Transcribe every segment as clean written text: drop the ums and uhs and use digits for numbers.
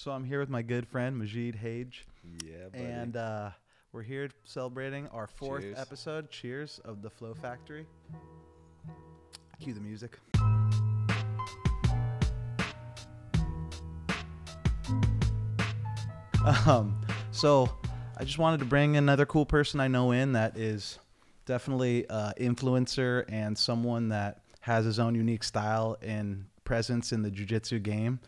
So I'm here with my good friend Magid Hage, Yeah, buddy. and we're here celebrating our fourth Cheers. episode. Cheers of the Flow Factory. Cue the music. So I just wanted to bring another cool person I know in that is definitely influencer and someone that has his own unique style and presence in the jiu-jitsu game.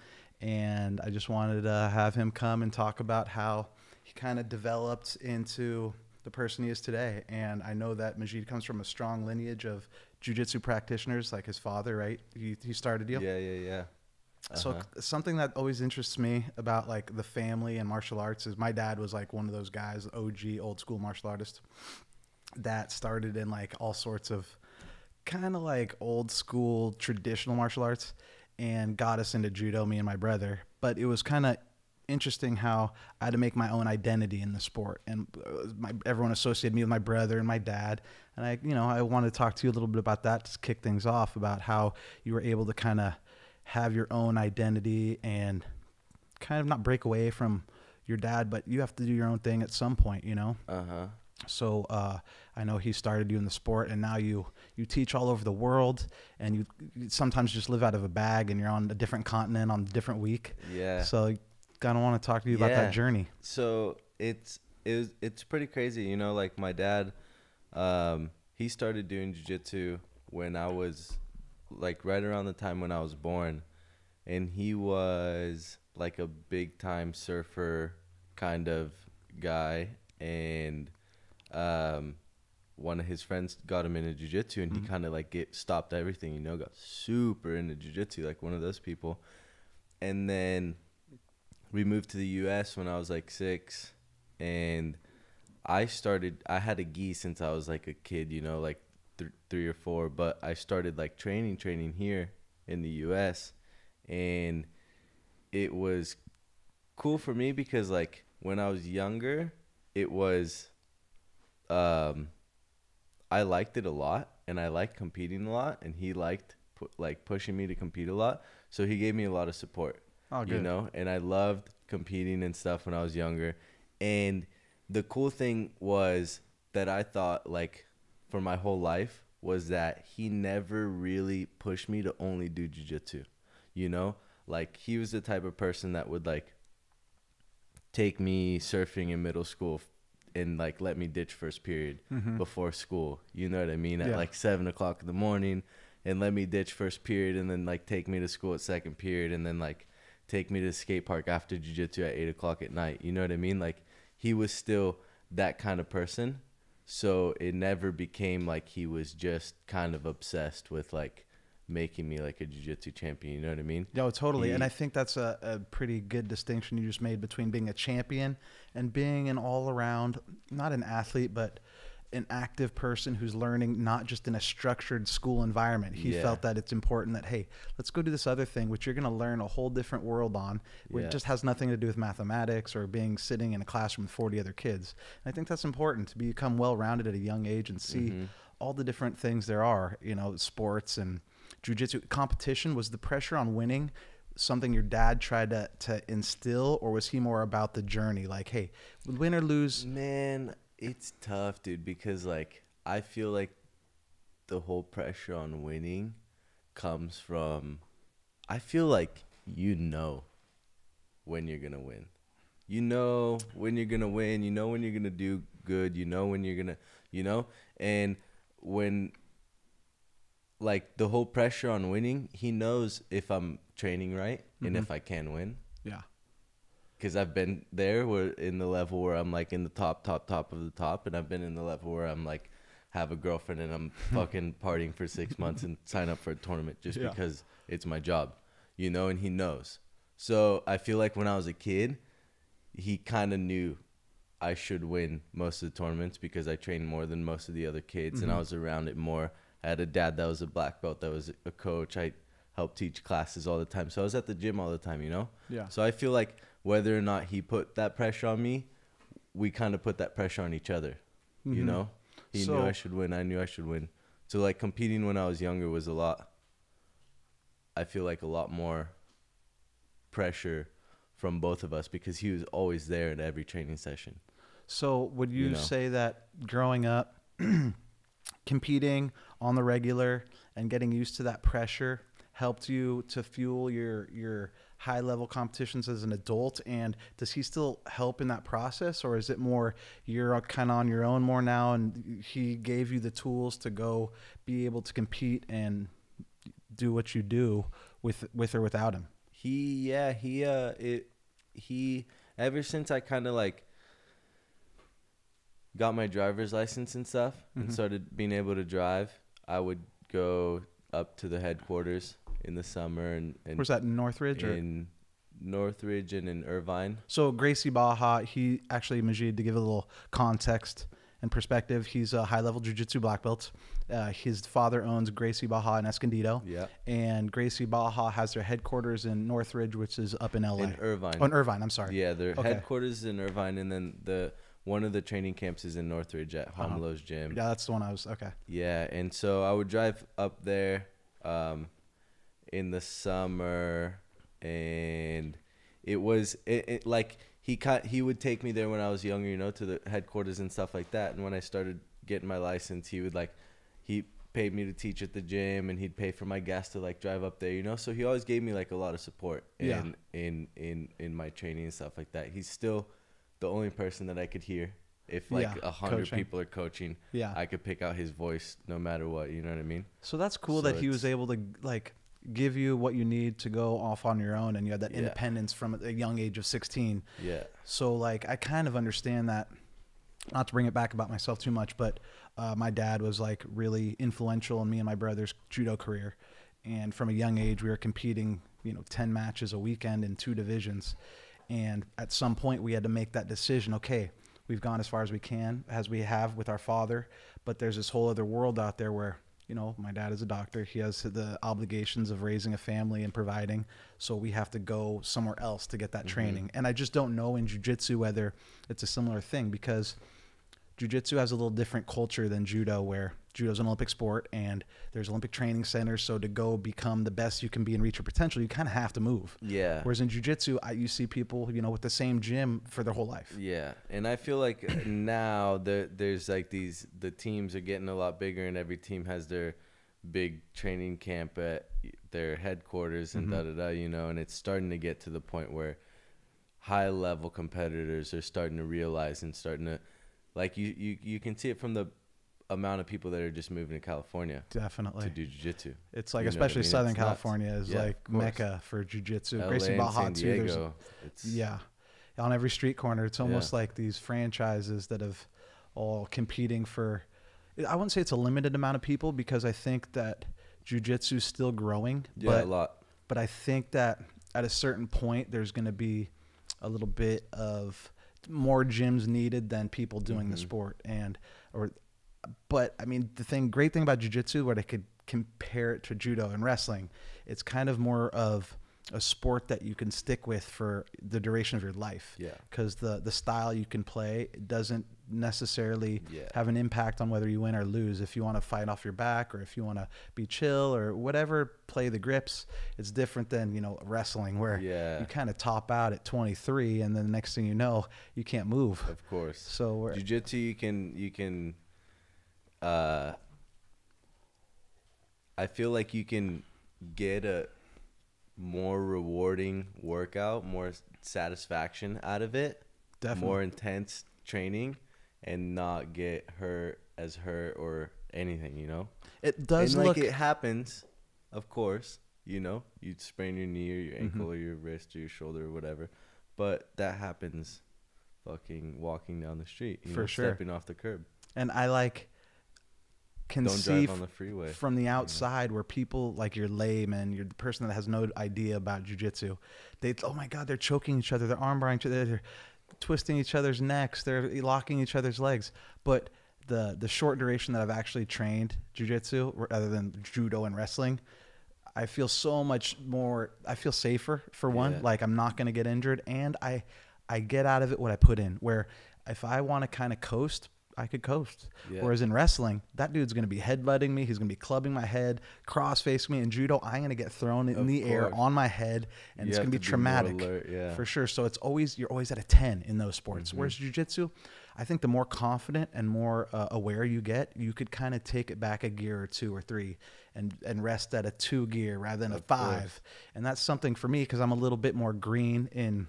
And I just wanted to have him come and talk about how he kind of developed into the person he is today. And I know that Magid comes from a strong lineage of jiu-jitsu practitioners, like his father, right? He started you. Yeah. So something that always interests me about like the family and martial arts is my dad was like one of those guys, OG, old school martial artist that started in like all sorts of kind of like old school traditional martial arts and got us into judo, me and my brother. But it was kind of interesting how I had to make my own identity in the sport, and everyone associated me with my brother and my dad. And I wanted to talk to you a little bit about that to kick things off, about how you were able to kind of have your own identity and kind of not break away from your dad, but you have to do your own thing at some point, you know? So I know he started you in the sport, and now you teach all over the world, and you sometimes just live out of a bag, and you're on a different continent on a different week. Yeah. So kind of want to talk to you about that journey. So it's pretty crazy, you know. Like my dad, he started doing jiu-jitsu when I was like right around the time when I was born, and he was like a big time surfer kind of guy, and one of his friends got him into jiu-jitsu, and he kind of like stopped everything, you know, got super into jiu-jitsu, like one of those people. And then we moved to the US when I was like 6, and I had a gi since I was like a kid, you know, like 3 or 4, but I started like training here in the US, and it was cool for me because like when I was younger, it was I liked it a lot, and I liked competing a lot, and he liked pushing me to compete a lot, so he gave me a lot of support. Oh, good. You know, and I loved competing and stuff when I was younger. And the cool thing was that I thought like for my whole life was that he never really pushed me to only do jiu-jitsu, you know? Like he was the type of person that would like take me surfing in middle school and like let me ditch first period before school, you know what I mean, at like 7:00 in the morning, and let me ditch first period, and then like take me to school at second period, and then like take me to the skate park after jiu-jitsu at 8:00 at night, you know what I mean? Like he was still that kind of person, so it never became like he was just kind of obsessed with like making me like a jiu-jitsu champion, you know what I mean? No, totally. And I think that's a pretty good distinction you just made between being a champion and being an all-around, not an athlete, but an active person who's learning not just in a structured school environment. He felt that it's important that, hey, let's go do this other thing, which you're going to learn a whole different world on. It just has nothing to do with mathematics or sitting in a classroom with 40 other kids. And I think that's important to become well-rounded at a young age and see all the different things there are, you know, sports and jiu-jitsu. Competition, was the pressure on winning something your dad tried to instill, or was he more about the journey? Like, hey, win or lose. Man, it's tough, dude, because like I feel like the whole pressure on winning comes from, I feel like you know when you're gonna win. You know when you're gonna win, you know when you're gonna do good, you know when you're gonna, you know, and when like the whole pressure on winning, he knows if I'm training right and if I can win. Yeah. Because I've been there where in the level where I'm like in the top of the top, and I've been in the level where I'm like have a girlfriend and I'm fucking partying for 6 months and sign up for a tournament just because it's my job, you know, and he knows. So I feel like when I was a kid, he kind of knew I should win most of the tournaments because I trained more than most of the other kids, and I was around it more. I had a dad that was a black belt, that was a coach. I helped teach classes all the time. So I was at the gym all the time, you know? Yeah. So I feel like whether or not he put that pressure on me, we kind of put that pressure on each other, you know? He knew I should win. I knew I should win. So like competing when I was younger was I feel like a lot more pressure from both of us because he was always there at every training session. So would you You know. say that growing up, competing on the regular and getting used to that pressure helped you to fuel your high level competitions as an adult? And does he still help in that process, or is it more you're kind of on your own more now and he gave you the tools to go be able to compete and do what you do with or without him? He ever since I kind of like got my driver's license and stuff and started being able to drive, I would go up to the headquarters in the summer and Where's that, in Northridge? in Northridge and in Irvine. So Gracie Baja, he actually, Magid, to give a little context and perspective, he's a high-level jiu-jitsu black belt. His father owns Gracie Baja in Escondido. Yeah. And Gracie Baja has their headquarters in Northridge, which is up in LA. In Irvine. Oh, in Irvine, I'm sorry. Yeah, their Okay. headquarters is in Irvine, and then one of the training camps is in Northridge at Homelo's gym. Yeah, that's the one I was, okay. Yeah, and so I would drive up there in the summer, and it like he would take me there when I was younger, you know, to the headquarters and stuff like that. And when I started getting my license, he paid me to teach at the gym, and he'd pay for my gas to like drive up there, you know. So he always gave me like a lot of support in my training and stuff like that. He's still the only person that I could hear. If like 100 people are coaching, I could pick out his voice no matter what, you know what I mean? So that's cool So that he was able to like give you what you need to go off on your own, and you had that Yeah. independence from a young age of 16. Yeah. So like I kind of understand that, not to bring it back about myself too much, but my dad was like really influential in me and my brother's judo career. And from a young age, we were competing, 10 matches a weekend in 2 divisions. And at some point we had to make that decision. Okay, we've gone as far as we can, as we have with our father, but there's this whole other world out there where, my dad is a doctor. He has the obligations of raising a family and providing. So we have to go somewhere else to get that training. And I just don't know in jiu-jitsu whether it's a similar thing, because jiu-jitsu has a little different culture than judo, where judo is an Olympic sport and there's Olympic training centers. So to go become the best you can be and reach your potential, you kind of have to move. Yeah. Whereas in jiu-jitsu, you see people, with the same gym for their whole life. Yeah, and I feel like now there's like the teams are getting a lot bigger, and every team has their big training camp at their headquarters and and it's starting to get to the point where high level competitors are starting to realize and starting to, like, you can see it from the amount of people that are just moving to California Definitely to do jiu-jitsu. It's like, You know what I especially mean? Southern It's nuts. California is Yeah, like of course. mecca for jiu-jitsu. LA Gracie and Baja San too. There's, Diego, yeah, on every street corner, it's almost like these franchises that have all competing for, I wouldn't say it's a limited amount of people, because I think that jiu-jitsu is still growing. a lot. But I think that at a certain point, there's going to be a little bit of more gyms needed than people doing the sport. But I mean, great thing about jiu-jitsu, where they could compare it to judo and wrestling, it's kind of more of a sport that you can stick with for the duration of your life. Yeah. Because the style you can play doesn't necessarily Yeah. have an impact on whether you win or lose. If you want to fight off your back, or if you want to be chill or whatever, play the grips, it's different than, wrestling, where you kind of top out at 23 and then the next thing you know, you can't move. Of course. So jiu-jitsu, you can I feel like you can get a more rewarding workout, more satisfaction out of it, Definitely. more intense training, and not get hurt or anything, it does and look, like, it happens, of course, you'd sprain your knee or your ankle or your wrist or your shoulder or whatever, but that happens fucking walking down the street, For sure. stepping off the curb. and I can Don't see drive on the freeway. from the outside where people, like, you're lame and you're the person that has no idea about jiu-jitsu, oh my God, they're choking each other, they're arm barring each other, they're twisting each other's necks, they're locking each other's legs. But the short duration that I've actually trained jiu-jitsu, rather than judo and wrestling, I feel so much more, I feel safer, for one. Yeah. Like, I'm not going to get injured, and I get out of it what I put in. Where if I want to kind of coast, I could coast. Yeah. Whereas in wrestling, that dude's going to be headbutting me. He's going to be clubbing my head, cross facing me. In judo, I'm going to get thrown in the air on my head, and it's going to be traumatic for sure. So you're always at a 10 in those sports. Whereas jiu-jitsu, I think the more confident and more aware you get, you could kind of take it back a gear or 2 or 3 and rest at a 2 gear rather than a 5. And that's something for me because I'm a little bit more green in,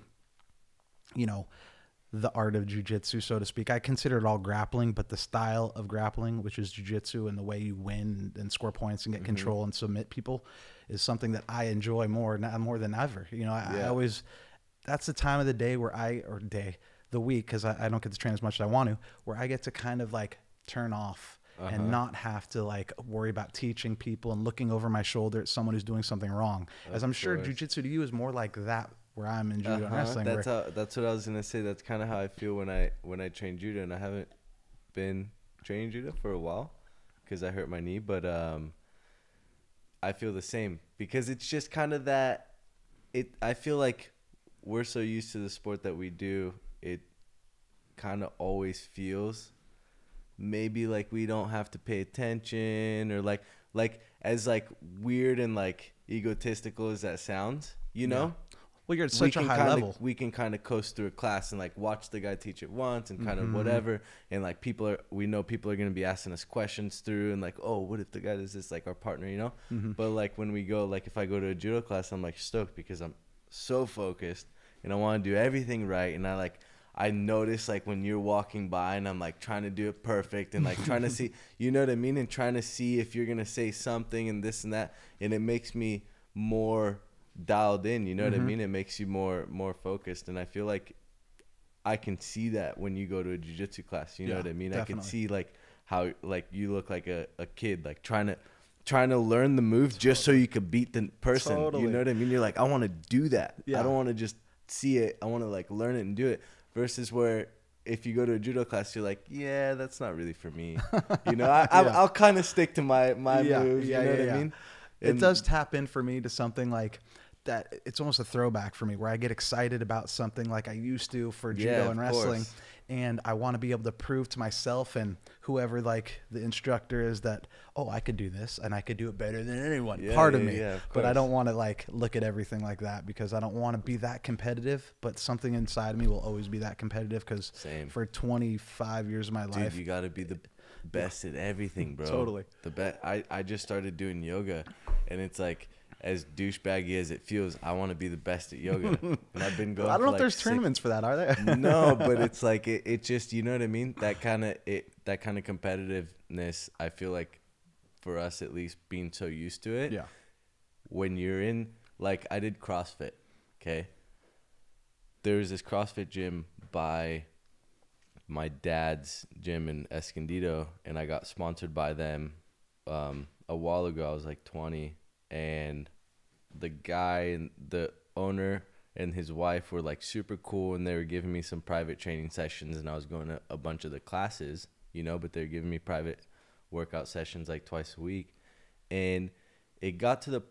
the art of jiu-jitsu, so to speak. I consider it all grappling, but the style of grappling, which is jiu-jitsu, and the way you win and score points and get control and submit people is something that I enjoy more than ever. I always, that's the time of the day where the week, because I don't get to train as much as I want to, where I get to kind of like turn off and not have to like worry about teaching people and looking over my shoulder at someone who's doing something wrong. As I'm sure jiu-jitsu to you is more like that, where I'm in judo and wrestling. That's what I was gonna say. That's kind of how I feel when I train judo, and I haven't been training judo for a while because I hurt my knee. But I feel the same because it's just kind of that. I feel like we're so used to the sport that we do. It kind of always feels maybe like we don't have to pay attention, or like as like weird and like egotistical as that sounds, know. Well, you're at such a high level. We can kind of coast through a class and like watch the guy teach it once and kind of whatever. And like we know people are going to be asking us questions through and like, oh, what if the guy does this, like our partner, But like when we go, like if I go to a judo class, I'm like stoked because I'm so focused and I want to do everything right. And I notice like when you're walking by and I'm like trying to do it perfect and like trying to see, you know what I mean? And trying to see if you're going to say something and this and that. And it makes me more dialed in, you know what I mean? It makes you more focused, and I feel like I can see that when you go to a jiu-jitsu class, you know what I mean? Definitely. I can see like how like you look like a kid like trying to learn the move just so you could beat the person. You know what I mean? You're like, I want to do that. I don't want to just see it. I want to like learn it and do it, versus where if you go to a judo class, you're like, yeah, that's not really for me. I'll kind of stick to my moves. You know what I mean? It does tap in for me to something like that. It's almost a throwback for me where I get excited about something like I used to for judo and wrestling. And I want to be able to prove to myself and whoever like the instructor is that, oh, I could do this and I could do it better than anyone. Part of me. But I don't want to like look at everything like that because I don't want to be that competitive. But something inside me will always be that competitive because for 25 years of my life. Dude, you got to be the best at everything, bro. Totally. The best. I just started doing yoga, and it's like, as douchebaggy as it feels, I want to be the best at yoga. And I've been going. I don't know if there's tournaments for that, are there? No, but it's like it just, you know what I mean? That kind of competitiveness. I feel like for us at least, being so used to it. Yeah. When you're in, like, I did CrossFit. Okay. There's this CrossFit gym by my dad's gym in Escondido, and I got sponsored by them a while ago. I was like 20, and the guy and the owner and his wife were like super cool, and they were giving me some private training sessions, and I was going to a bunch of the classes, but they're giving me private workout sessions like twice a week. And it got to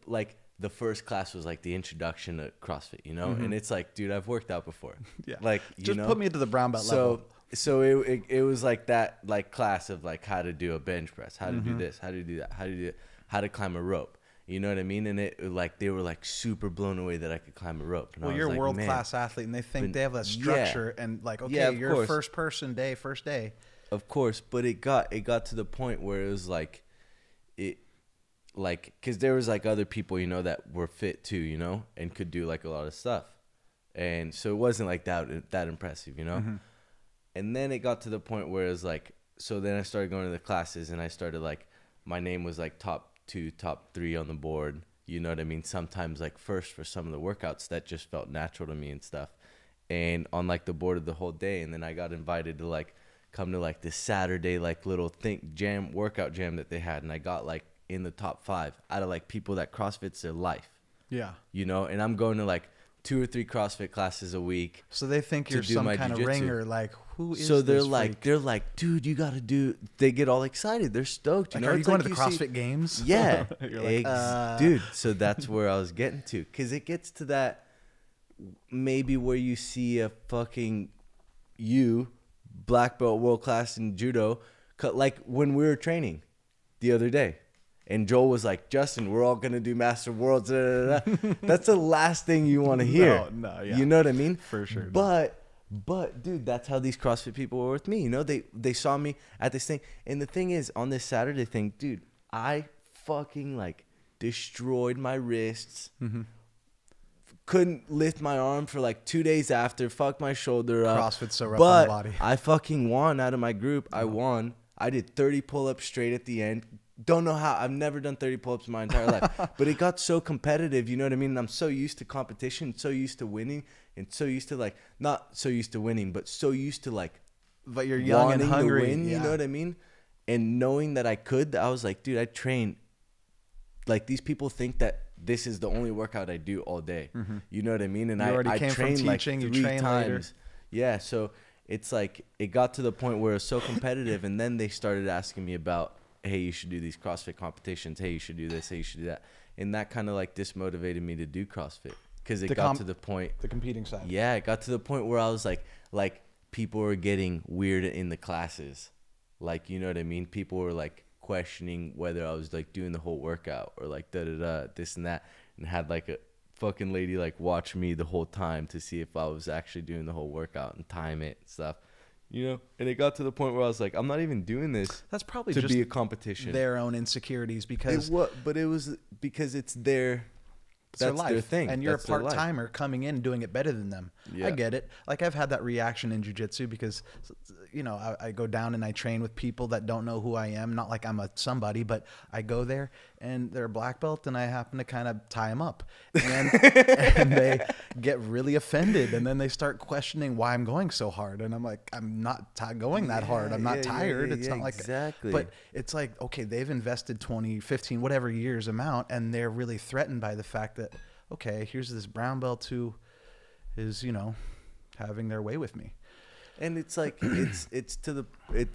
the first class was like the introduction to CrossFit, and it's like, dude, I've worked out before. Yeah. Like, just put me to the brown belt level. So it was like that, like class of like how to do a bench press, how to do this, how to do that, how to climb a rope. You know what I mean? And it like they were like super blown away that I could climb a rope. And you're a world class athlete, and they think they have that structure and like, okay, you're first day. Of course, but it got to the point where it was like, because there was like other people, that were fit too, and could do like a lot of stuff, and so it wasn't like that impressive, And then it got to the point where it was like, so then I started going to the classes, and I started like, my name was like top 2, top 3 on the board. You know what I mean? Sometimes like first for some of the workouts that just felt natural to me and stuff. And on like the board of the whole day. And then I got invited to like come to like this Saturday, like little workout jam that they had. And I got like in the top 5 out of like people that CrossFit's their life. Yeah. And I'm going to like 2 or 3 CrossFit classes a week. So they think you're some kind of ringer. Like, who is so they're this freak? They're like, dude, you got to do. They get all excited. They're stoked. Like, are you going to the CrossFit Games? Yeah, like, dude. So that's where I was getting to, because it gets to that maybe where you see a fucking you black belt world class in judo, like when we were training the other day. And Joel was like, Justin, we're all going to do Master Worlds. Da, da, da. That's the last thing you want to hear. No, yeah. You know what I mean? For sure. But dude, that's how these CrossFit people were with me. You know, they saw me at this thing. And the thing is, on this Saturday thing, dude, I fucking like destroyed my wrists. Mm-hmm. Couldn't lift my arm for like 2 days after. Fucked my shoulder up. CrossFit's so rough on the body. I fucking won out of my group. I won. I did 30 pull-ups straight at the end. Don't know how. I've never done 30 pull-ups in my entire life. But it got so competitive, you know what I mean? And I'm so used to competition, so used to winning, and so used to like, not so used to winning, but so used to like, but you're young and hungry. Win, you know what I mean? And knowing that I could, I was like, dude, I train. Like, these people think that this is the only workout I do all day. Mm-hmm. You know what I mean? And I trained like 3 times. Later. Yeah, so it's like, it got to the point where it was so competitive, and then they started asking me about, hey, you should do these CrossFit competitions. Hey, you should do this. Hey, you should do that. And that kind of like dismotivated me to do CrossFit because it got to the point. The competing side. Yeah, it got to the point where I was like people were getting weird in the classes. Like, you know what I mean? People were like questioning whether I was like doing the whole workout or like this and that, and had like a fucking lady like watch me the whole time to see if I was actually doing the whole workout and time it and stuff. You know, and it got to the point where I was like, I'm not even doing this. That's probably to just be a competition. Their own insecurities because it was because it's their their thing, and you're a part timer coming in and doing it better than them. Yeah. I get it. Like, I've had that reaction in jiu-jitsu because, you know, I go down and I train with people that don't know who I am. Not like I'm a somebody, but I go there and they're a black belt and I happen to kind of tie them up, and they get really offended, and then they start questioning why I'm going so hard, and I'm like, I'm not going that hard. I'm not tired. It's not like exactly. But it's like, okay, they've invested 20, 15, whatever years amount, and they're really threatened by the fact that, okay, here's this brown belt who is, you know, having their way with me. And it's like, it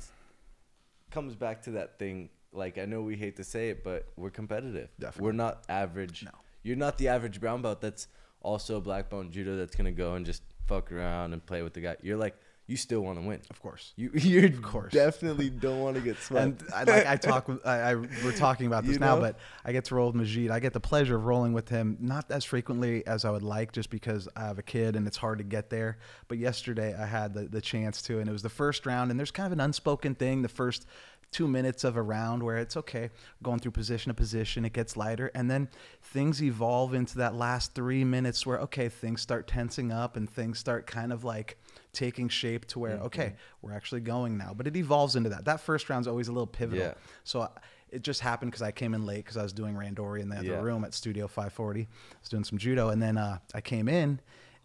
comes back to that thing. Like, I know we hate to say it, but we're competitive. Definitely. We're not average. No. You're not the average brown belt that's also a black belt in judo that's going to go and just fuck around and play with the guy. You're like, you still want to win. Of course. You of course. Definitely don't want to get swept. And we're talking about this now, but I get to roll with Magid. I get the pleasure of rolling with him, not as frequently as I would like, just because I have a kid and it's hard to get there. But yesterday I had the chance to, and it was the first round, and there's kind of an unspoken thing, the first 2 minutes of a round where it's okay, going through position to position, it gets lighter, and then things evolve into that last 3 minutes where, okay, things start tensing up and things start kind of like taking shape to where, okay, we're actually going now. But it evolves into that. That first round's always a little pivotal. Yeah. So it just happened because I came in late because I was doing randori in the other room at Studio 540. I was doing some judo, and then I came in,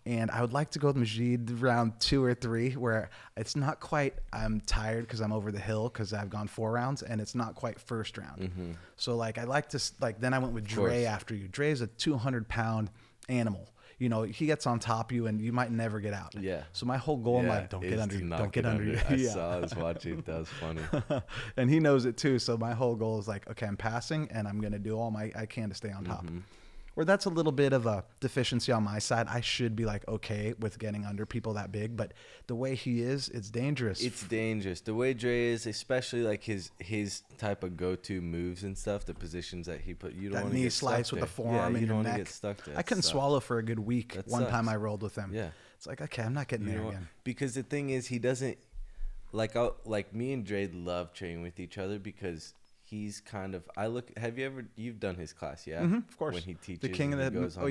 and I would like to go with Magid round 2 or 3, where it's not quite, I'm tired because I'm over the hill because I've gone 4 rounds, and it's not quite first round. Mm-hmm. So like, I like to, like, then I went with Dre after you. Dre's a 200-pound animal. You know, he gets on top of you and you might never get out. Yeah. So my whole goal, I'm like, don't get under you. Don't get under you. I saw, I was watching. That was funny. And he knows it too. So my whole goal is like, okay, I'm passing and I'm going to do all I can to stay on top. Mm-hmm. Where that's a little bit of a deficiency on my side. I should be like, okay with getting under people that big, but the way he is, it's dangerous. It's dangerous. The way Dre is, especially like his type of go-to moves and stuff, the positions that he put, you don't want to get stuck there. That knee slice with the forearm in your neck. Get stuck there. I couldn't swallow for a good week. One time I rolled with him. Yeah. It's like, okay, I'm not getting there again. Because the thing is, he doesn't, like me and Dre love training with each other because he's kind of, you've done his class, yeah? Mm-hmm, of course. When he teaches, the king of the, goes on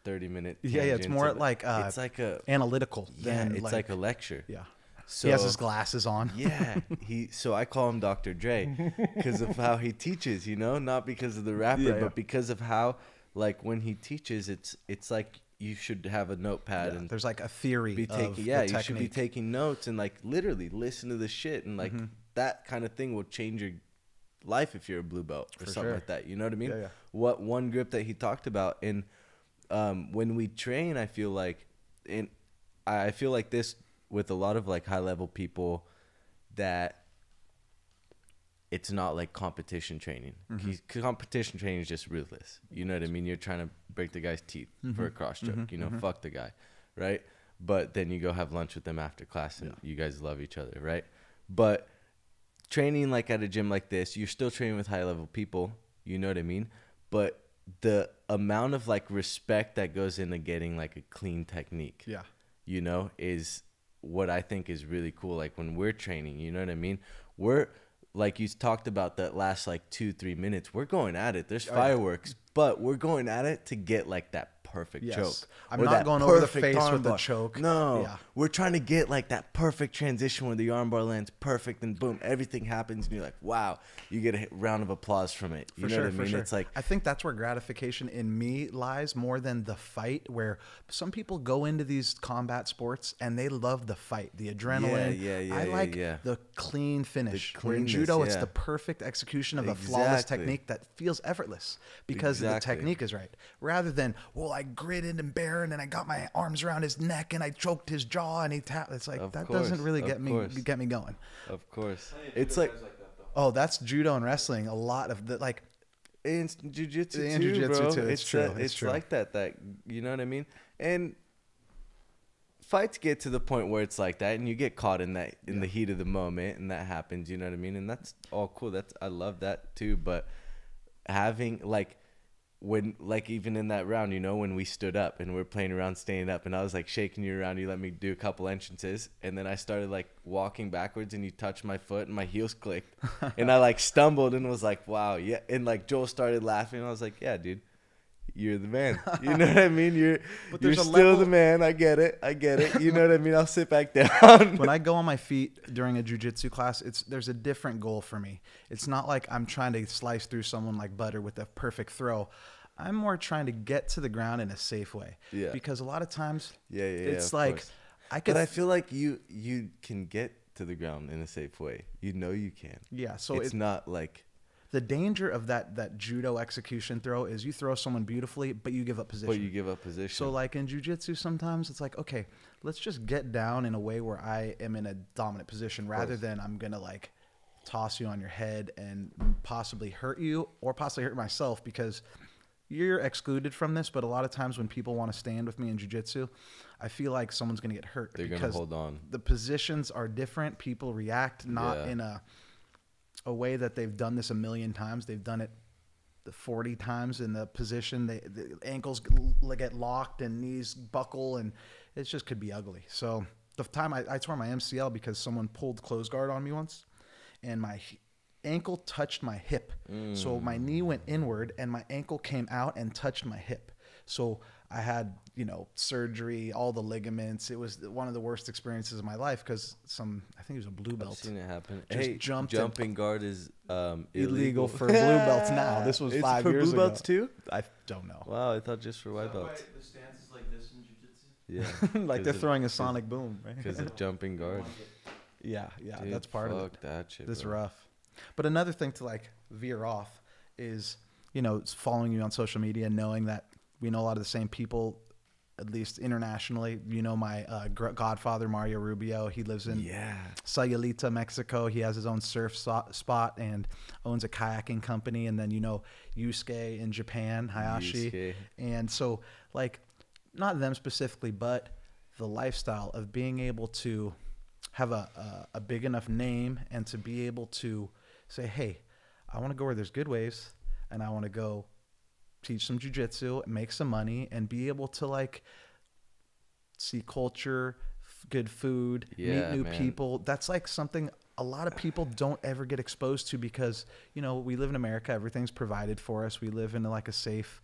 30-minute it's more like it's like a analytical. Yeah, it's like a lecture. Yeah. So, he has his glasses on. Yeah. So I call him Dr. Dre because of how he teaches, you know, not because of the rapper, but because of how, like, when he teaches, it's like you should have a notepad and there's like a theory of the you should be taking notes and like literally listen to the shit, and like that kind of thing will change your life if you're a blue belt or something like that. You know what I mean? Yeah. What one grip that he talked about, and when we train, I feel like this with a lot of like high level people, that it's not like competition training. Competition training is just ruthless. You know what I mean? You're trying to break the guy's teeth for a cross choke. You know, fuck the guy, right? but then you go have lunch with them after class and you guys love each other, right? But training like at a gym like this, you're still training with high level people, you know what I mean? But the amount of like respect that goes into getting like a clean technique, you know, is what I think is really cool. Like when we're training, you know what I mean? We're like, you talked about that last like 2-3 minutes, we're going at it. There's fireworks, but we're going at it to get like that perfect choke. I'm not going over the face with the choke. No, we're trying to get like that perfect transition where the armbar lands perfect and boom, everything happens and you're like, wow, you get a round of applause from it. You know what I mean? It's like, I think that's where gratification in me lies more than the fight, where some people go into these combat sports and they love the fight, the adrenaline. I like the clean finish. Where in judo, it's the perfect execution of a flawless technique that feels effortless because the technique is right, rather than, well, I gritted and bared and I got my arms around his neck and I choked his jaw and he tapped. It's like, that doesn't really get me going. Of course. It's like, oh, that's judo and wrestling. A lot of the, like, in jiu-jitsu too, bro. It's true. It's like that, you know what I mean? And fights get to the point where it's like that and you get caught in that, in the heat of the moment, and that happens, you know what I mean? And that's all cool. I love that too. But having like, when, like, even in that round, you know, when we stood up and we're playing around standing up and I was like shaking you around, you let me do a couple entrances and then I started like walking backwards and you touched my foot and my heels clicked and I like stumbled and was like, wow, yeah. And like Joel started laughing and I was like, yeah, dude, you're the man. You know what I mean? You're still the man. I get it. You know what I mean? I'll sit back down. When I go on my feet during a jiu-jitsu class, there's a different goal for me. It's not like I'm trying to slice through someone like butter with a perfect throw. I'm more trying to get to the ground in a safe way. Yeah. Because a lot of times, it's like, but I feel like you can get to the ground in a safe way. You know you can. Yeah. So it's not like. The danger of that judo execution throw is you throw someone beautifully, but you give up position. So like in jiu-jitsu, sometimes it's like, okay, let's just get down in a way where I am in a dominant position rather than I'm going to like toss you on your head and possibly hurt you or possibly hurt myself because you're excluded from this. But a lot of times when people want to stand with me in jiu-jitsu, I feel like someone's going to get hurt. They're going to hold on. The positions are different. People react not in a way that they've done this a million times. They've done it 40 times in the position. The ankles get locked and knees buckle, and it just could be ugly. So the time I tore my MCL because someone pulled close guard on me once, and my ankle touched my hip. So my knee went inward, and my ankle came out and touched my hip. So I had, surgery, all the ligaments. It was one of the worst experiences of my life because I think he was a blue belt. I've seen it happen. Just jumping guard is illegal for blue belts now. This was 5 years ago. For blue belts too? I don't know. Wow, I thought just for white belts. The stance is like this in jiu-jitsu? Yeah. Like they're throwing a sonic boom, right? Because of jumping guard. Yeah, dude, that's part of it. That shit, This bro. rough. But another thing to like veer off is, following you on social media, knowing that we know a lot of the same people, at least internationally. My godfather, Mario Rubio, he lives in Sayulita, Mexico. He has his own surf spot and owns a kayaking company. And then, Yusuke in Japan, Hayashi. Yusuke. And so, like, not them specifically, but the lifestyle of being able to have a big enough name and to be able to say, hey, I want to go where there's good waves and I want to go teach some jiu-jitsu, make some money, and be able to like see culture, good food, meet new people. That's like something a lot of people don't ever get exposed to because, we live in America. Everything's provided for us. We live in like a safe,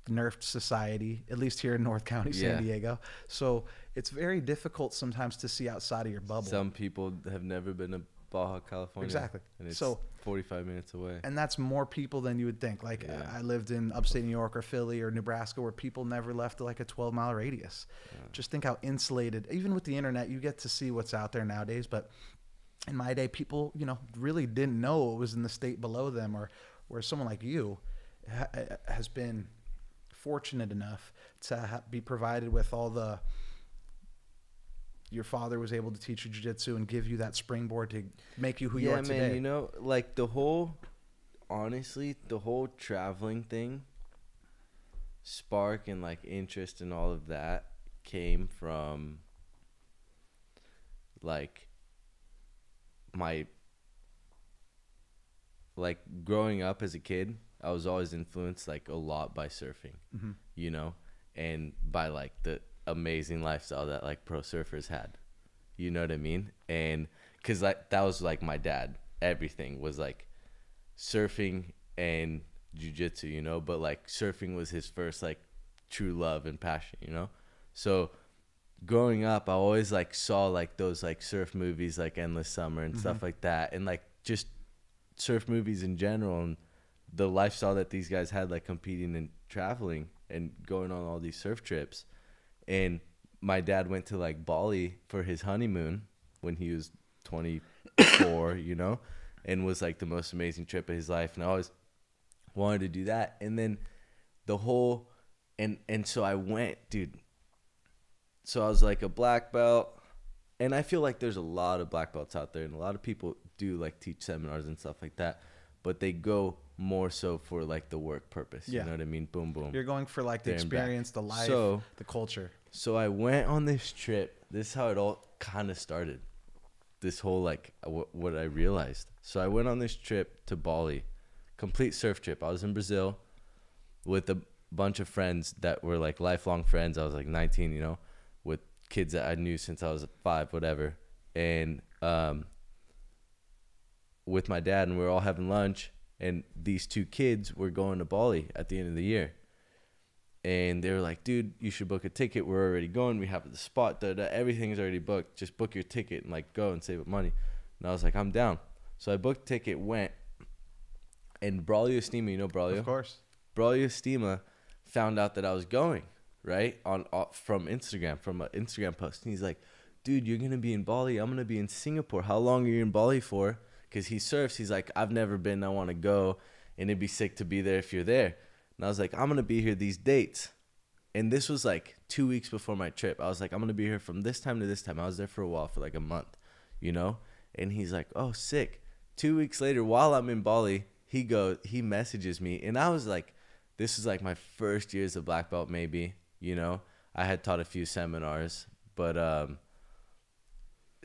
nerfed society, at least here in North County, San Diego. So it's very difficult sometimes to see outside of your bubble. Some people have never been to Baja, California. Exactly. And it's 45 minutes away. And that's more people than you would think. Like I lived in upstate New York or Philly or Nebraska where people never left like a 12-mile radius. Just think how insulated, even with the internet, you get to see what's out there nowadays. But in my day, people, really didn't know what was in the state below them, or where someone like you has been fortunate enough to be provided with all the, your father was able to teach you jiu-jitsu and give you that springboard to make you who you are today. Man, like honestly, the whole traveling thing, spark and like interest and all of that came from like my like growing up as a kid, I was always influenced like a lot by surfing, you know, and by like the amazing lifestyle that like pro surfers had, you know what I mean? And because like that was like my dad, everything was like surfing and jiu-jitsu, you know, but like surfing was his first like true love and passion, you know. So growing up, I always like saw like those like surf movies like Endless Summer and stuff like that, and like just surf movies in general, and the lifestyle that these guys had, like competing and traveling and going on all these surf trips. And my dad went to like Bali for his honeymoon when he was 24, you know, and was like the most amazing trip of his life. And I always wanted to do that. And then the whole, and so I went, dude. So I was like a black belt, and I feel like there's a lot of black belts out there, and a lot of people do like teach seminars and stuff like that, but they go more so for like the work purpose. You know what I mean? Boom, boom. You're going for like the experience, the life, the culture. So I went on this trip. This is how it all kind of started. This whole like what I realized. So I went on this trip to Bali, complete surf trip. I was in Brazil with a bunch of friends that were like lifelong friends. I was like 19, you know, with kids that I knew since I was 5, whatever. And with my dad, and we were all having lunch, and these 2 kids were going to Bali at the end of the year. And they were like, dude, you should book a ticket. We're already going. We have the spot. Everything's already booked. Just book your ticket and like go and save up money. And I was like, I'm down. So I booked a ticket, went, and Braulio Estima, you know Braulio? Of course. Braulio Estima found out that I was going, right? From Instagram, from an Instagram post. And he's like, dude, you're going to be in Bali. I'm going to be in Singapore. How long are you in Bali for? Because he surfs. He's like, I've never been. I want to go. And it'd be sick to be there if you're there. And I was like, I'm going to be here these dates. And this was like 2 weeks before my trip. I was like, I'm going to be here from this time to this time. I was there for a while, for like a month, you know? And he's like, oh, sick. 2 weeks later, while I'm in Bali, he messages me. And I was like, this is like my first year as a black belt, maybe, you know? I had taught a few seminars, but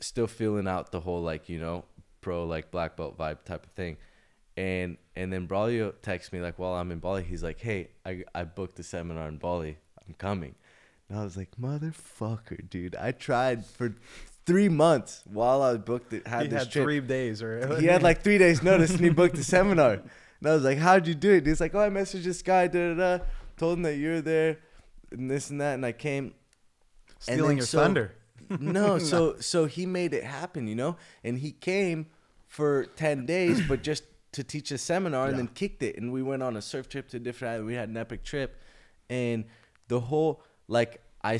still feeling out the whole, like, you know, pro, like, black belt vibe type of thing. And then Braulio texts me, like, while I'm in Bali, he's like, hey, I booked a seminar in Bali. I'm coming. And I was like, motherfucker, dude. I tried for 3 months while I booked it. He had 3 days. He had like 3 days notice, and he booked the seminar. And I was like, how'd you do it? And he's like, oh, I messaged this guy, da-da-da. Told him that you were there and this and that. And I came. Stealing your thunder. No, so he made it happen, you know? And he came for 10 days, but just to teach a seminar, and then kicked it. And we went on a surf trip to different islands. We had an epic trip. And the whole, like, I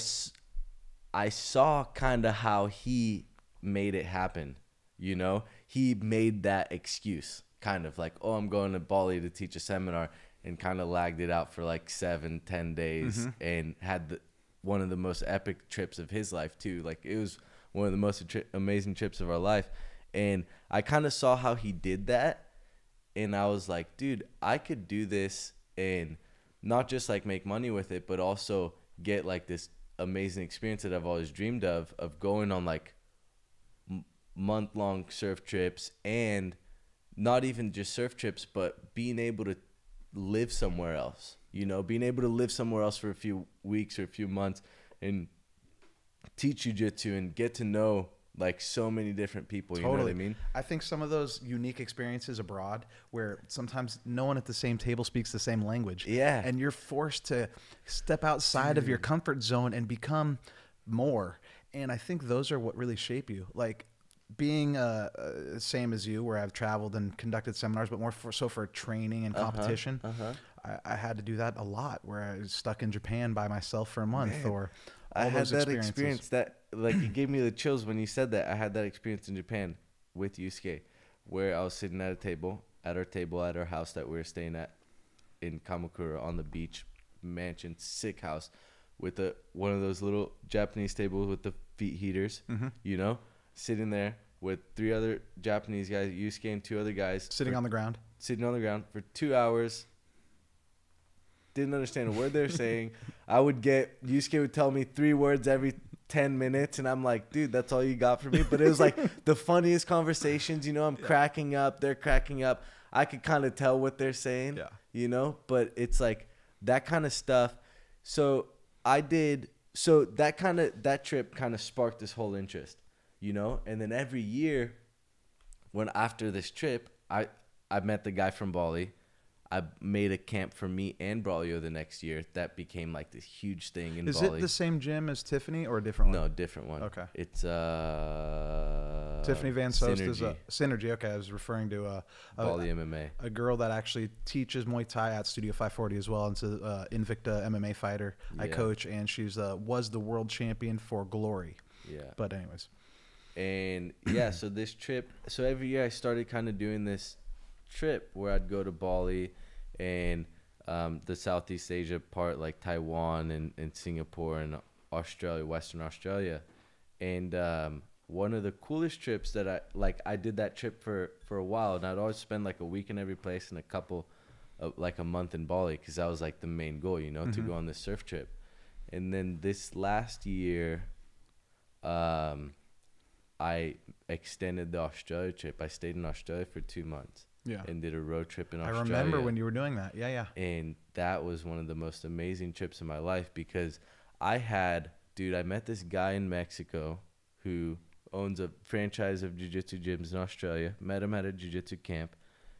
saw kind of how he made it happen, you know? He made that excuse, kind of like, oh, I'm going to Bali to teach a seminar, and kind of lagged it out for like 7-10 days, and had one of the most epic trips of his life too. Like, it was one of the most amazing trips of our life. And I kind of saw how he did that, and I was like, dude, I could do this and not just like make money with it, but also get like this amazing experience that I've always dreamed of going on like month-long surf trips, and not even just surf trips, but being able to live somewhere else, you know, being able to live somewhere else for a few weeks or a few months and teach jiu-jitsu and get to know like so many different people. You know what I mean? I think some of those unique experiences abroad, where sometimes no one at the same table speaks the same language. Yeah. And you're forced to step outside of your comfort zone and become more. And I think those are what really shape you. Like, being same as you, where I've traveled and conducted seminars, but more for training and competition. I had to do that a lot, where I was stuck in Japan by myself for a month. Man, or I had that experience that, like, it gave me the chills when you said that. I had that experience in Japan with Yusuke, where I was sitting at our house that we were staying at in Kamakura on the beach, mansion, sick house, with one of those little Japanese tables with the feet heaters, you know, sitting there with 3 other Japanese guys, Yusuke and 2 other guys. Sitting on the ground for 2 hours. didn't understand a word they were saying. Yusuke would tell me 3 words every 10 minutes, and I'm like, dude, that's all you got for me? But it was like the funniest conversations, you know. I'm cracking up, they're cracking up. I could kind of tell what they're saying, you know. But it's like that kind of stuff. So that trip kind of sparked this whole interest, you know. And then every year, after this trip, I met the guy from Bali. I made a camp for me and Braulio the next year. That became like this huge thing in Bali. Is it the same gym as Tiffany or a different one? No, different one. Okay. It's Tiffany Van Soest is Synergy. Synergy. Okay, I was referring to Bali MMA. a girl that actually teaches Muay Thai at Studio 540 as well. And it's a Invicta MMA fighter I coach, and she's was the world champion for Glory. Yeah. But anyways. And yeah, so this trip, so every year I started kind of doing this trip where I'd go to Bali and the Southeast Asia part, like Taiwan and Singapore and Australia, Western Australia. And one of the coolest trips that I did that trip for a while, and I'd always spend like a week in every place and like a month in Bali, because that was like the main goal, you know, to go on this surf trip. And then this last year, I extended the Australia trip. I stayed in Australia for 2 months. Yeah. And did a road trip in Australia. I remember when you were doing that. Yeah. And that was one of the most amazing trips in my life, because I met this guy in Mexico who owns a franchise of jiu-jitsu gyms in Australia. Met him at a jiu-jitsu camp.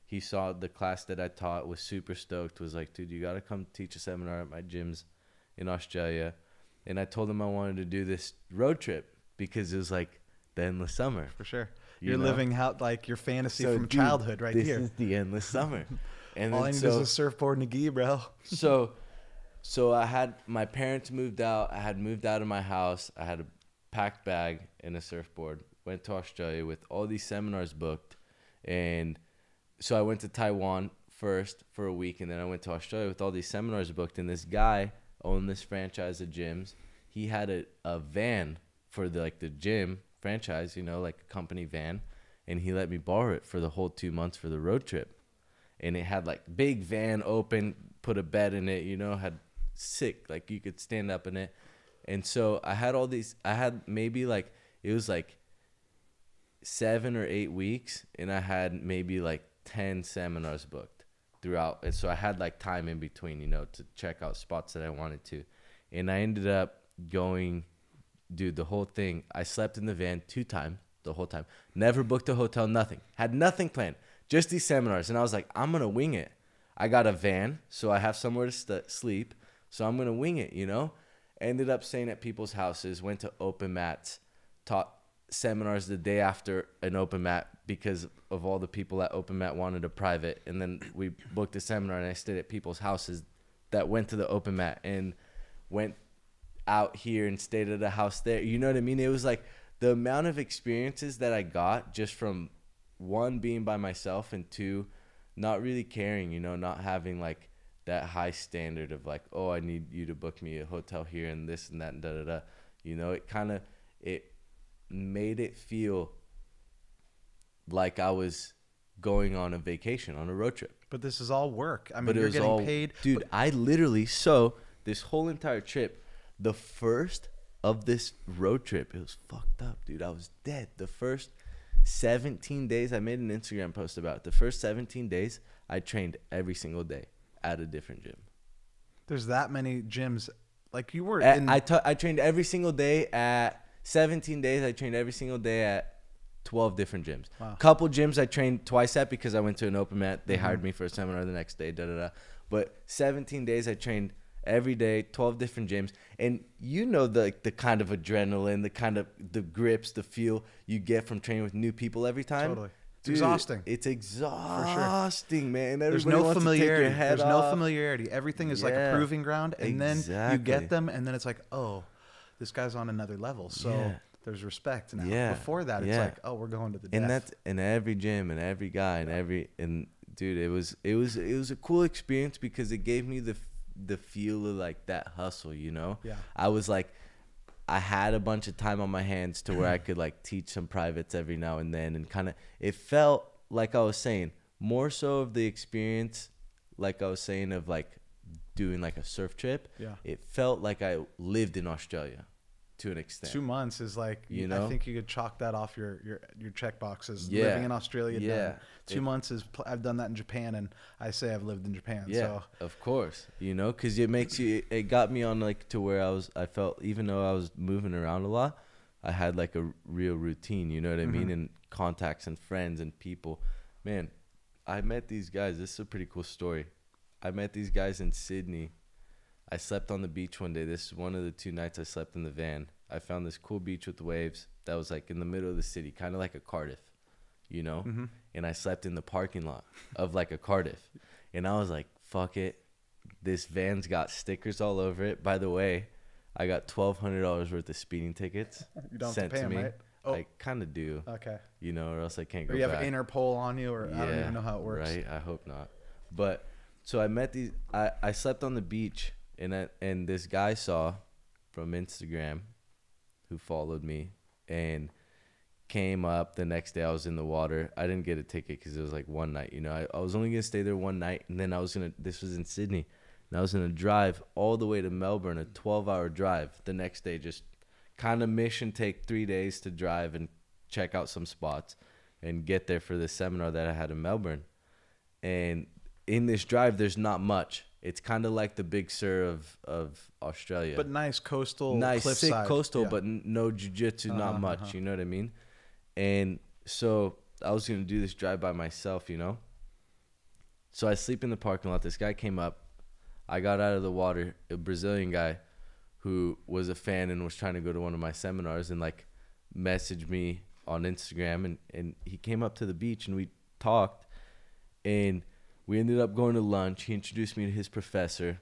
He saw the class that I taught, was super stoked, was like, dude, you got to come teach a seminar at my gyms in Australia. And I told him I wanted to do this road trip because it was like the endless summer. For sure. You're living out like your fantasy from childhood right here. This is the endless summer. And all I need is a surfboard and a gi, bro. So I had, my parents moved out. I had moved out of my house. I had a packed bag and a surfboard. Went to Australia with all these seminars booked. And so I went to Taiwan first for a week, and then I went to Australia with all these seminars booked. And this guy owned this franchise of gyms. He had a van for the gym franchise, you know, like a company van, and he let me borrow it for the whole 2 months for the road trip. And it had like big van open, put a bed in it, you know, had sick, like you could stand up in it. And so I had maybe like, it was like 7 or 8 weeks, and I had maybe like 10 seminars booked throughout. And so I had like time in between, you know, to check out spots that I wanted to. And I ended up going, dude, the whole thing, I slept in the van 2 times the whole time. Never booked a hotel, nothing. Had nothing planned. Just these seminars. And I was like, I'm going to wing it. I got a van, so I have somewhere to sleep. So I'm going to wing it, you know? Ended up staying at people's houses, went to open mats, taught seminars the day after an open mat because of all the people at open mat wanted a private. And then we booked a seminar, and I stayed at people's houses that went to the open mat, and went out here and stayed at a house there. You know what I mean? It was like the amount of experiences that I got just from, 1, being by myself, and 2, not really caring, you know, not having like that high standard of like, oh, I need you to book me a hotel here and this and that and da-da-da. You know, it made it feel like I was going on a vacation, on a road trip. But this is all work. I mean, you're getting paid. Dude, this whole entire trip, the first of this road trip, it was fucked up, dude. I was dead. The first 17 days, I made an Instagram post about it. The first 17 days, I trained every single day at a different gym. There's that many gyms. Like you were I trained every single day at 17 days. I trained every single day at 12 different gyms. Wow. Couple gyms I trained twice at because I went to an open mat. They hired me for a seminar the next day, da-da-da. But 17 days I trained every day, 12 different gyms. And you know the kind of adrenaline, the grips, the feel you get from training with new people every time. Totally. It's Dude, exhausting. It's exhausting, sure. Man. There's no familiarity. No familiarity. Everything is like a proving ground, and then you get them, and then it's like, oh, this guy's on another level. So there's respect now. Yeah. Before that, it's like, oh, we're going to the and death. That's in every gym and every guy and dude, it was a cool experience because it gave me the feel of like that hustle, you know? Yeah. I was like, I had a bunch of time on my hands to where I could like teach some privates every now and then, and kind of, it felt like I was saying more so of the experience, like I was saying, of like doing like a surf trip, Yeah. it felt like I lived in Australia to an extent. 2 months is like, You know? I think you could chalk that off your check boxes. Yeah. Living in Australia, Yeah. done. 2 months is, I've done that in Japan, and I say I've lived in Japan. Yeah, So of course, you know, because it makes you, it got me on like to where I felt, even though I was moving around a lot, I had like a real routine, you know what I mean? And contacts and friends and people. Man, I met these guys. This is a pretty cool story. I met these guys in Sydney. I slept on the beach one day. This is one of the 2 nights I slept in the van. I found this cool beach with waves that was like in the middle of the city, kind of like a Cardiff, you know? And I slept in the parking lot of like a Cardiff. And I was like, fuck it. This van's got stickers all over it. By the way, I got $1,200 worth of speeding tickets you don't sent have to pay to them, me. right? Oh, I kind of do, okay. you know, or else I can't go Or you have back. an Interpol on you, or I don't even know how it works. Right? I hope not. But so I met these. I slept on the beach, and this guy saw from Instagram, who followed me, and came up the next day. I was in the water. I didn't get a ticket because it was like one night. You know, I was only gonna stay there one night, and then this was in Sydney, and I was gonna drive all the way to Melbourne, a 12-hour drive the next day. Just kind of mission, take 3 days to drive and check out some spots, and get there for this seminar that I had in Melbourne. And in this drive, there's not much. It's kind of like the Big Sur of Australia. But nice coastal, Nice, sick cliffside. coastal, Yeah. but no jiu-jitsu, not much. You know what I mean? And so I was going to do this drive by myself, you know? So I sleep in the parking lot. This guy came up. I got out of the water, a Brazilian guy who was a fan and was trying to go to one of my seminars, and like messaged me on Instagram, and he came up to the beach and we talked, and we ended up going to lunch. He introduced me to his professor.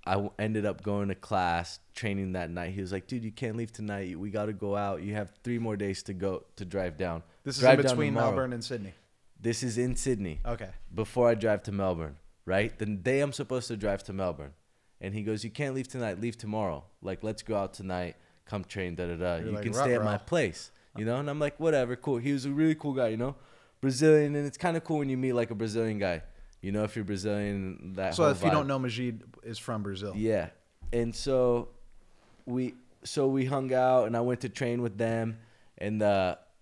I ended up going to class, training that night. He was like, dude, you can't leave tonight. We got to go out. You have 3 more days to go to drive down. This is Drive in down between tomorrow. Melbourne and Sydney. This is in Sydney. Okay. Before I drive to Melbourne, right? The day I'm supposed to drive to Melbourne. And he goes, you can't leave tonight. Leave tomorrow. Like, let's go out tonight. Come train, da-da-da. You're You like, can stay at my "Ruh-roh." place. You know? And I'm like, whatever, cool. He was a really cool guy, you know? Brazilian. And it's kind of cool when you meet, like, a Brazilian guy. You know, if you're Brazilian, that So whole if you vibe. don't know, Magid is from Brazil. Yeah. And so we hung out, and I went to train with them, and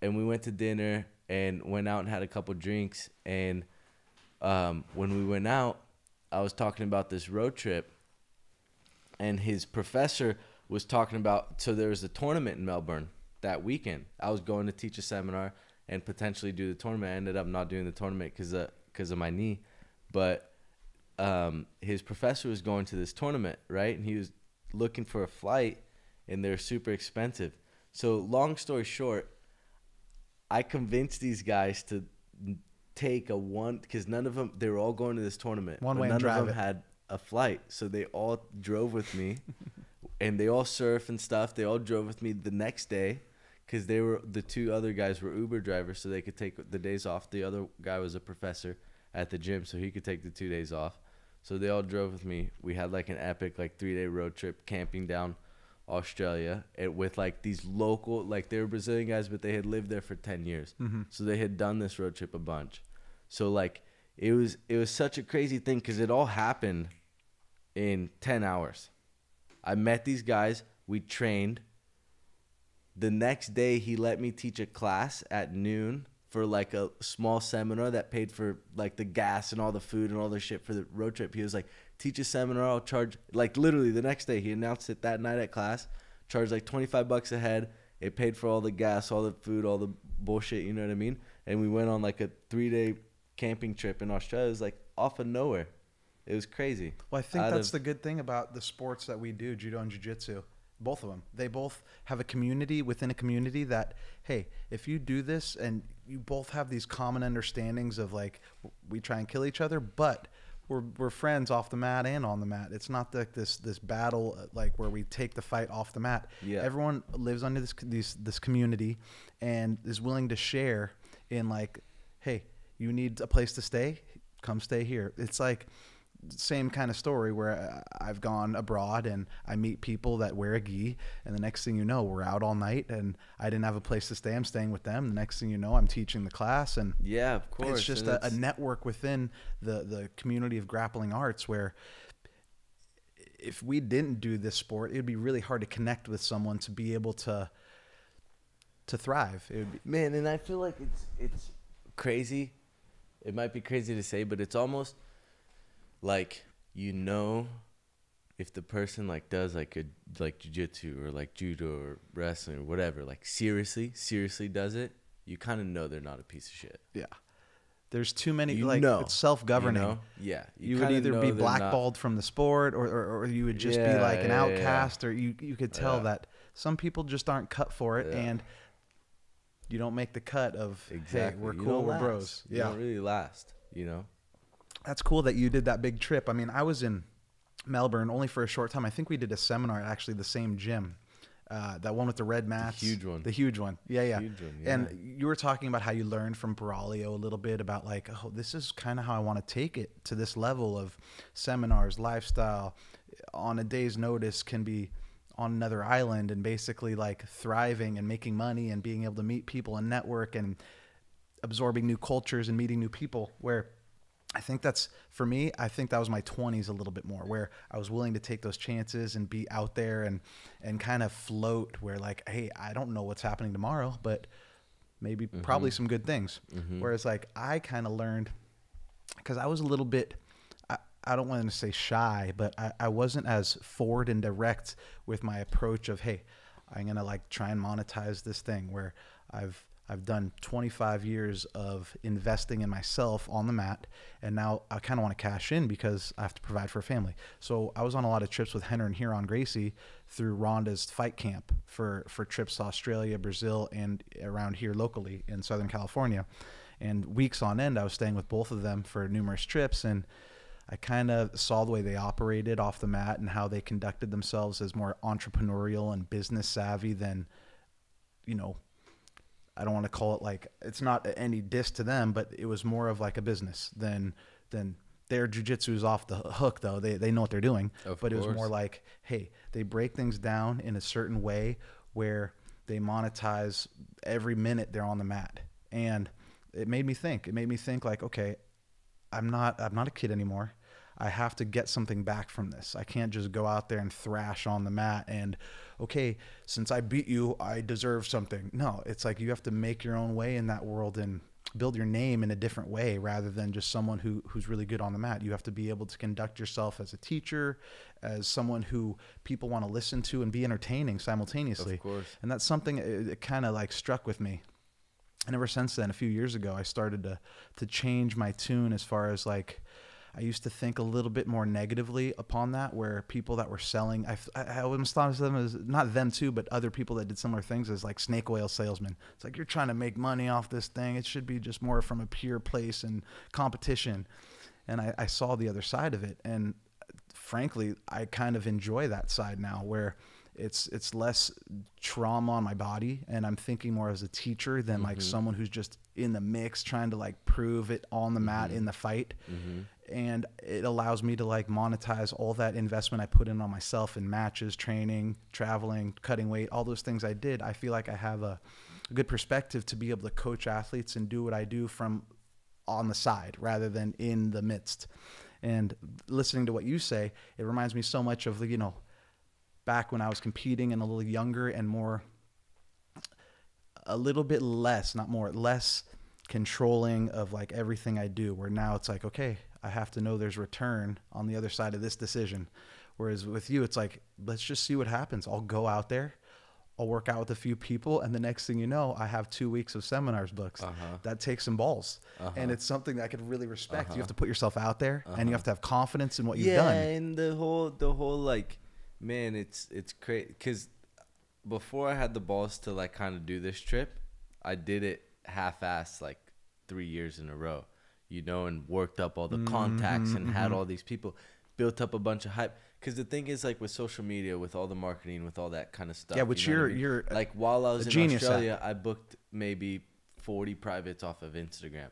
we went to dinner and went out and had a couple drinks. And when we went out, I was talking about this road trip, and his professor was talking about, so there was a tournament in Melbourne that weekend. I was going to teach a seminar and potentially do the tournament. I ended up not doing the tournament because of my knee. But his professor was going to this tournament, right? And he was looking for a flight, and they're super expensive. So long story short, I convinced these guys to take because none of them, they were all going to this tournament. One but way and none drive of them it. had a flight. So they all drove with me, and they all surf and stuff. They all drove with me the next day, because the 2 other guys were Uber drivers, so they could take the days off. The other guy was a professor at the gym, so he could take the 2 days off. So they all drove with me. We had like an epic 3-day road trip camping down Australia with like these local, like they were Brazilian guys, but they had lived there for 10 years. So they had done this road trip a bunch. So like it was such a crazy thing, because it all happened in 10 hours. I met these guys. We trained. The next day, he let me teach a class at noon for like a small seminar that paid for like the gas and all the food and all the shit for the road trip. He was like, teach a seminar, I'll charge, like literally the next day, he announced it that night at class, charged like $25 a head. It paid for all the gas, all the food, all the bullshit, you know what I mean? And we went on like a 3-day camping trip in Australia. It was like off of nowhere. It was crazy. Well, I think that's the good thing about the sports that we do, judo and jiu-jitsu. Both of them. They both have a community within a community that, hey, if you do this and you both have these common understandings of like, we try and kill each other, but we're friends off the mat and on the mat. It's not like this battle like where we take the fight off the mat. Yeah. Everyone lives under this community and is willing to share in like, hey, you need a place to stay? Come stay here. It's like same kind of story where I've gone abroad and I meet people that wear a gi, and the next thing you know, we're out all night and I didn't have a place to stay. I'm staying with them. The next thing you know, I'm teaching the class, and yeah, of course, it's just a network within the community of grappling arts where if we didn't do this sport, it'd be really hard to connect with someone to be able to thrive. It would be, Man, and I feel like it's crazy. It might be crazy to say, but it's almost like, you know, if the person like does like jiu-jitsu or like judo or wrestling or whatever, like seriously does it, you kind of know they're not a piece of shit. yeah. There's too many, You like, know. it's self-governing. You know? Yeah. You would kinda either know be they're blackballed from the sport, or you would just be Yeah, like an yeah, yeah. outcast, or you could tell Yeah. that some people just aren't cut for it, Yeah. and you don't make the cut of, Exactly. hey, we're You cool, don't we're last. bros. You Yeah. don't really last, you know? That's cool that you did that big trip. I mean, I was in Melbourne only for a short time. I think we did a seminar at actually the same gym. That one with the red mats. The huge one. The huge one. Yeah. Huge one, yeah. And you were talking about how you learned from Braulio a little bit about like, oh, this is kind of how I want to take it to this level of seminars, lifestyle, on a day's notice can be on another island and basically like thriving and making money and being able to meet people and network and absorbing new cultures and meeting new people, where I think that's, for me, I think that was my 20s a little bit more, where I was willing to take those chances and be out there and kind of float, where like, hey, I don't know what's happening tomorrow, but maybe probably some good things. Whereas like I kind of learned, because I was a little bit, I don't want to say shy, but I wasn't as forward and direct with my approach of, hey, I'm going to like try and monetize this thing, where I've done 25 years of investing in myself on the mat, and now I kind of want to cash in because I have to provide for a family. So I was on a lot of trips with Henner and Huron Gracie through Rhonda's fight camp for trips to Australia, Brazil, and around here locally in Southern California. And weeks on end, I was staying with both of them for numerous trips, and I kind of saw the way they operated off the mat and how they conducted themselves as more entrepreneurial and business savvy than, you know, I don't want to call it like, it's not any diss to them, but it was more of like a business than their jujitsu is off the hook though. They know what they're doing, but it was more like, hey, they break things down in a certain way where they monetize every minute they're on the mat. And it made me think like, okay, I'm not a kid anymore. I have to get something back from this. I can't just go out there and thrash on the mat and, okay, since I beat you, I deserve something. No, it's like you have to make your own way in that world and build your name in a different way rather than just someone who's really good on the mat. You have to be able to conduct yourself as a teacher, as someone who people want to listen to and be entertaining simultaneously. Of course. And that's something, it kind of like struck with me. And ever since then, a few years ago, I started to change my tune as far as like, I used to think a little bit more negatively upon that, where people that were selling, I almost thought of them as, not them too, but other people that did similar things as like snake oil salesmen. It's like, you're trying to make money off this thing. It should be just more from a pure place and competition. And I saw the other side of it. And frankly, I kind of enjoy that side now, where it's less trauma on my body, and I'm thinking more as a teacher than like someone who's just in the mix trying to like prove it on the mat in the fight. And it allows me to like monetize all that investment I put in on myself in matches, training, traveling, cutting weight, all those things I did. I feel like I have a good perspective to be able to coach athletes and do what I do from on the side rather than in the midst. And listening to what you say, it reminds me so much of the, you know, back when I was competing and a little younger and more, a little bit less, not more, less controlling of like everything I do, where now it's like, okay, I have to know there's return on the other side of this decision. Whereas with you, it's like, let's just see what happens. I'll go out there, I'll work out with a few people, and the next thing you know, I have 2 weeks of seminars booked. That takes some balls. And it's something that I could really respect. You have to put yourself out there and you have to have confidence in what you've done. Yeah, and the whole like, man, it's crazy, because before I had the balls to like kind of do this trip, I did it half-assed like 3 years in a row, you know, and worked up all the contacts and had all these people, built up a bunch of hype. Because the thing is, like with social media, with all the marketing, with all that kind of stuff. Yeah, which you know you're like while I was in genius Australia, I booked maybe 40 privates off of Instagram.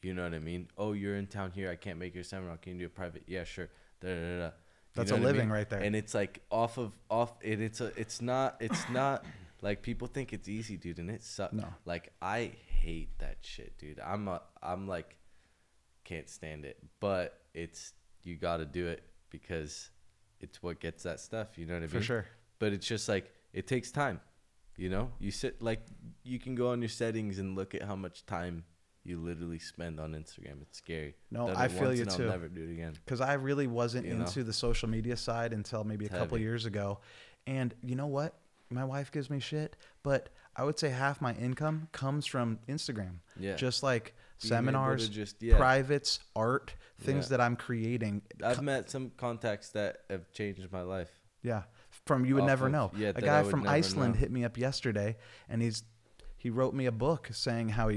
You know what I mean? Oh, you're in town here. I can't make your seminar. Can you do a private? Yeah, sure. Da, da, da, da. That's a living right there. And it's like it's not like people think it's easy, dude, and it sucks. No. Like I hate that shit, dude. I'm like can't stand it. But you got to do it because it's what gets that stuff. You know what I mean? For sure. But it's just like, it takes time. You know, you sit like, you can go on your settings and look at how much time you literally spend on Instagram. It's scary. No, Done I it feel once you and too. I'll never do it again. Because I really wasn't You know? into the social media side until maybe It's a couple heavy. years ago. And you know what? My wife gives me shit, but I would say half my income comes from Instagram. Yeah. Just like Being able to seminars, just, yeah. privates, art, things Yeah. that I'm creating. I've met some contacts that have changed my life. Yeah. From you would Off never of- know. yeah, A that guy I would from never Iceland know. hit me up yesterday, and he wrote me a book saying how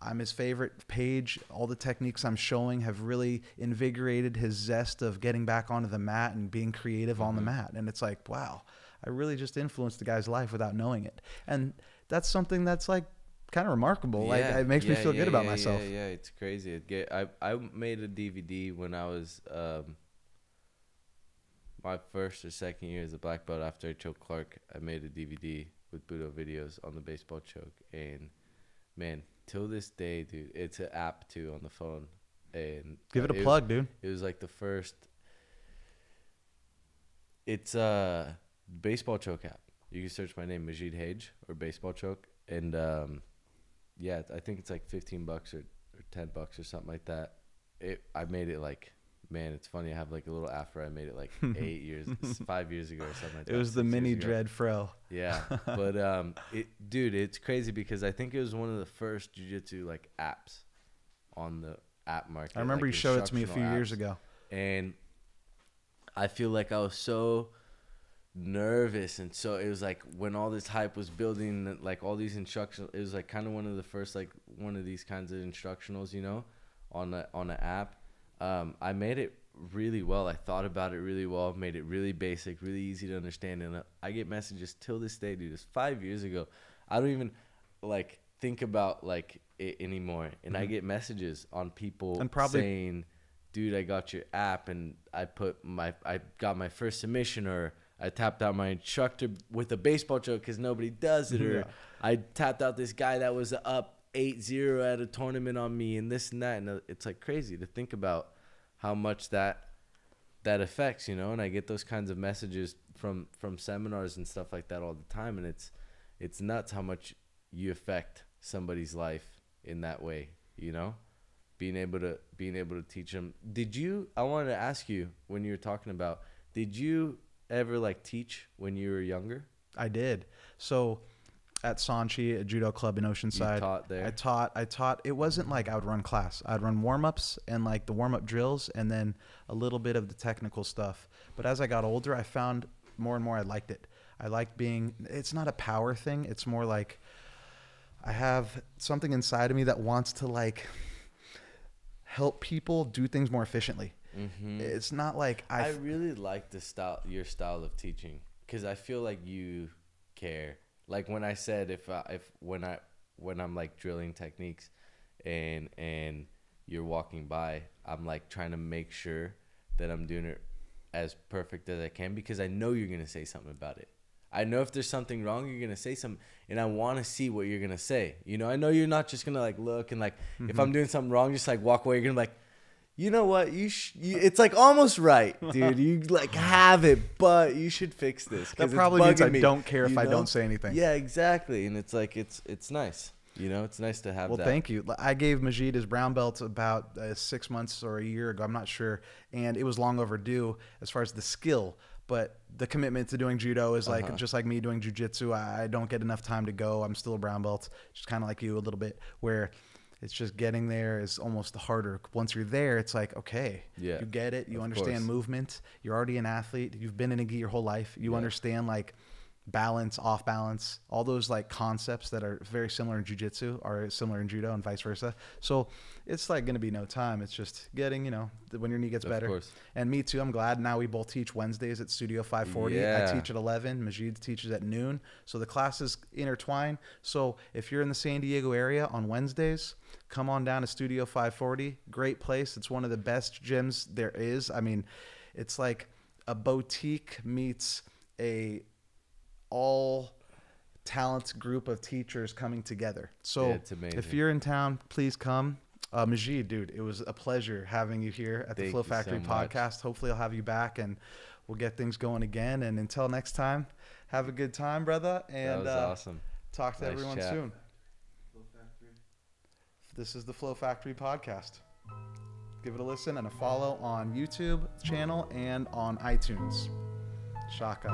I'm his favorite page. All the techniques I'm showing have really invigorated his zest of getting back onto the mat and being creative on the mat. And it's like, wow, I really just influenced the guy's life without knowing it. And that's something that's like kind of remarkable. Like it makes me feel good about myself. Yeah, it's crazy. I made a DVD when I was my first or second year as a black belt after I choked Clark. I made a DVD with Budo videos on the baseball choke, and man, till this day, dude, it's an app too on the phone. And Give it a plug, dude. It was like the first. It's a baseball choke app. You can search my name, Magid Hage, or baseball choke, and yeah, I think it's like $15 or $10 or something like that. I made it like, man, it's funny. I have like a little afro. I made it like 5 years ago or something like that. It was the 6 years mini ago. dread fro. Yeah, but dude, it's crazy because I think it was one of the first jiu-jitsu like apps on the app market. I remember like you showed it to me a instructional few years apps. ago. And I feel like I was so nervous, and so it was like when all this hype was building, like all these instructional, it was like kind of one of the first, like one of these kinds of instructionals, you know, on an app. I made it really well. I thought about it really well, made it really basic, really easy to understand, and I get messages till this day, dude. It's 5 years ago. I don't even like think about like it anymore, and I get messages on people And probably saying, dude, I got your app, and I got my first submission, or I tapped out my instructor with a baseball choke because nobody does it, or Yeah. I tapped out this guy that was up 8-0 at a tournament on me, and this and that. And it's like crazy to think about how much that affects, you know. And I get those kinds of messages from seminars and stuff like that all the time, and it's nuts how much you affect somebody's life in that way, you know. Being able to teach them. I wanted to ask you, when you were talking about, did you ever like teach when you were younger? I did. So at Sanchi, a judo club in Oceanside, You taught there? I taught. It wasn't like I would run class. I'd run warm-ups and like the warm-up drills, and then a little bit of the technical stuff. But as I got older, I found more and more I liked it. I liked being, it's not a power thing. It's more like I have something inside of me that wants to like help people do things more efficiently. Mm-hmm. It's not like I really like your style of teaching, because I feel like you care. Like when I said when I'm like drilling techniques, and you're walking by, I'm like trying to make sure that I'm doing it as perfect as I can, because I know you're gonna say something about it. I know if there's something wrong, you're gonna say something, and I want to see what you're gonna say. You know, I know you're not just gonna like look and like if I'm doing something wrong, just like walk away. You're gonna be like, you know what? It's like almost right, dude. You like have it, but you should fix this. that it's probably means I bugging me, don't care if you I know? don't say anything. Yeah, exactly. And it's like it's nice. You know, it's nice to have Well, that. thank you. I gave Magid his brown belt about 6 months or a year ago. I'm not sure. And it was long overdue as far as the skill. But the commitment to doing judo is like just like me doing jiu-jitsu. I don't get enough time to go. I'm still a brown belt, just kind of like you a little bit, where it's just getting there is almost harder. Once you're there, it's like, okay, Yeah, you get it. You of understand course. movement. You're already an athlete. You've been in a gi your whole life. You Yeah. understand like balance, off balance, all those like concepts that are very similar in jiu-jitsu are similar in judo and vice versa. So it's like going to be no time. It's just getting, you know, when your knee gets Of better. course. And me too. I'm glad now we both teach Wednesdays at Studio 540. Yeah. I teach at 11. Majid teaches at noon. So the classes intertwine. So if you're in the San Diego area on Wednesdays, come on down to Studio 540. Great place. It's one of the best gyms there is. I mean, it's like a boutique meets a all talent group of teachers coming together. So Yeah, it's amazing. if you're in town, please come. Majid, dude, it was a pleasure having you here at the Thank Flow you so Factory much. podcast. Hopefully I'll have you back, and we'll get things going again. And until next time, have a good time, brother. And that was awesome. Talk to Nice everyone chat. soon. Flow Factory. This is the Flow Factory podcast. Give it a listen and a follow on YouTube channel and on iTunes. Shaka.